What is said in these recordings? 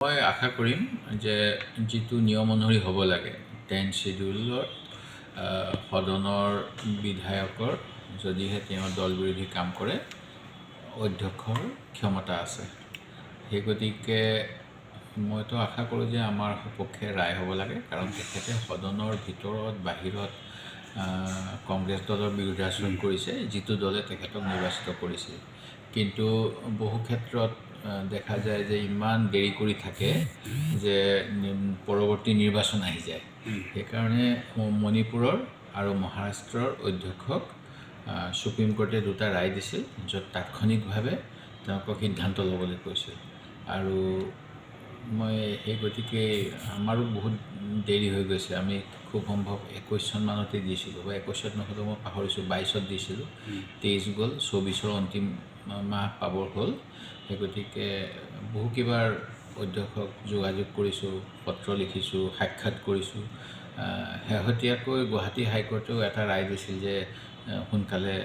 মই আশা কৰিম যে যিটো নিয়ম অনুসৰি হ'ব লাগে 10 শিডিউলত সদনৰ বিধায়কৰ যদিহে তেওঁ দল বিৰোধী কাম কৰে অধ্যক্ষৰ ক্ষমতা আছে। সেই গতিকে মইতো আশা কৰোঁ যে আমাৰ সপক্ষে ৰায় হ'ব লাগে, কাৰণ তেখেতে সদনৰ ভিতৰত বাহিৰত কংগ্ৰেছ দলৰ বিৰোধাচৰণ কৰিছে, যিটো দলে তেখেতক নিৰ্বাচিত কৰিছিল। কিন্তু বহু ক্ষেত্ৰত দেখা যায় যে ইমান দেৰি কৰি থাকে যে পৰৱৰ্তী নিৰ্বাচন আহি যায়। সেইকাৰণে মণিপুৰৰ আৰু মহাৰাষ্ট্ৰৰ অধ্যক্ষক সুপ্ৰিম কোৰ্টে দুটা ৰায় দিছিল, য'ত তাৎক্ষণিকভাৱে তেওঁলোকক সিদ্ধান্ত ল'বলৈ কৈছিল। আৰু মই সেই গতিকে আমাৰো বহুত দেৰি হৈ গৈছে। আমি খুব সম্ভৱ 21 চনমানতে দিছিলোঁ, বা 21 নহ'লেও মই পাহৰিছোঁ, 22ত দিছিলোঁ, 23 গ'ল, 24ৰ অন্তিম মাহ পাবৰ হ'ল। সেই গতিকে বহু কেইবাৰ অধ্যক্ষক যোগাযোগ কৰিছোঁ, পত্ৰ লিখিছোঁ, সাক্ষাৎ কৰিছোঁ। শেহতীয়াকৈ গুৱাহাটী হাইকোৰ্টেও এটা ৰায় দিছিল যে সোনকালে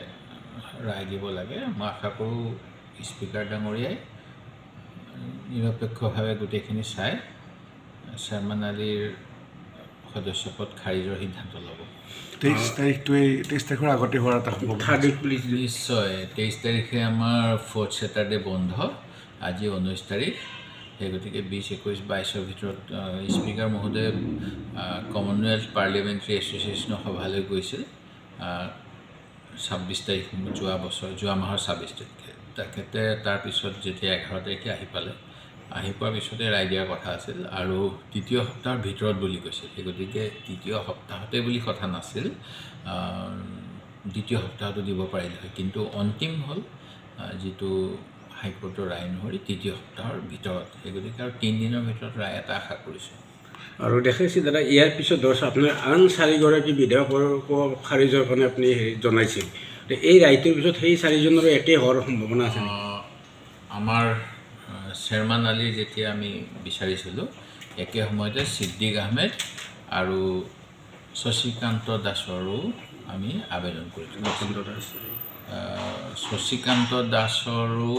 ৰায় দিব লাগে। মই আশা কৰোঁ স্পীকাৰ ডাঙৰীয়াই নিৰপেক্ষভাৱে গোটেইখিনি চাই শৰ্মা আলীৰ সদস্যপদ খাৰিজৰ সিদ্ধান্ত ল'ব। 23 তাৰিখৰ আগতে হোৱাৰ এটা নিশ্চয় 23 তাৰিখে আমাৰ 4th ছেটাৰডে বন্ধ, আজি 19 তাৰিখ। সেই গতিকে 20, 21, 22ৰ ভিতৰত স্পীকাৰ মহোদয়ে কমনৱেলথ পাৰ্লিয়ামেণ্টাৰী এছ'চিয়েশ্যনৰ সভালৈ গৈছিল 26 তাৰিখ, যোৱা মাহৰ 26 তাৰিখে। তেখেতে তাৰপিছত যেতিয়া 11 তাৰিখে আহি পোৱাৰ পিছতে ৰায় দিয়াৰ কথা আছিল, আৰু তৃতীয় সপ্তাহৰ ভিতৰত বুলি কৈছিল। সেই গতিকে তৃতীয় সপ্তাহতে বুলি কথা নাছিল, দ্বিতীয় সপ্তাহতো দিব পাৰিলে হয়, কিন্তু অন্তিম হ'ল যিটো হাইকোৰ্টৰ ৰায় অনুসৰি তৃতীয় সপ্তাহৰ ভিতৰত। সেই গতিকে আৰু 3 দিনৰ ভিতৰত ৰায় এটা আশা কৰিছোঁ। আৰু দেখাইছে দাদা, ইয়াৰ পিছত ধৰক আপোনাৰ আন 4গৰাকী বিধায়কৰ খাৰিজৰ কাৰণে আপুনি জনাইছিল, এই ৰায়টোৰ পিছত সেই 4জনৰো একেই হোৱাৰ সম্ভাৱনা আছে? আমাৰ শৰ্মা আলী যেতিয়া আমি বিচাৰিছিলোঁ, একে সময়তে ছিদ্দিক আহমেদ আৰু শশীকান্ত দাসৰো আমি আবেদন কৰিছিলোঁ। শশীকান্ত দাসৰো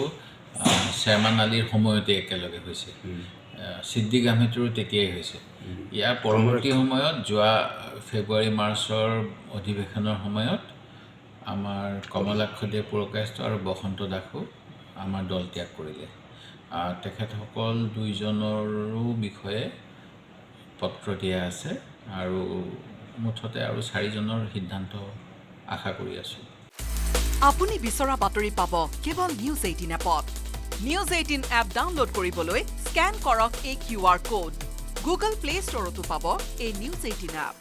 শৰ্মা আলীৰ সময়তে একেলগে হৈছে, ছিদ্দিক আহমেদৰো তেতিয়াই হৈছে। ইয়াৰ পৰৱৰ্তী সময়ত যোৱা ফেব্ৰুৱাৰী মাৰ্চৰ অধিৱেশনৰ সময়ত আমাৰ কমলাক্ষদেৱ পুৰকায়স্থ আৰু বসন্ত দাসো আমাৰ দল ত্যাগ কৰিলে। তেখেতসকল দুইজনৰো বিষয়ে পত্ৰ দিয়া আছে, আৰু মুঠতে আৰু 4জনৰ সিদ্ধান্ত আশা কৰি আছোঁ। আপুনি বিচৰা বাতৰি পাব কেৱল নিউজ 18 এপত। নিউজ 18 এপ ডাউনলোড কৰিবলৈ স্কেন কৰক এই QR কোড। গুগল প্লে ষ্টৰতো পাব এই নিউজ 18 এপ।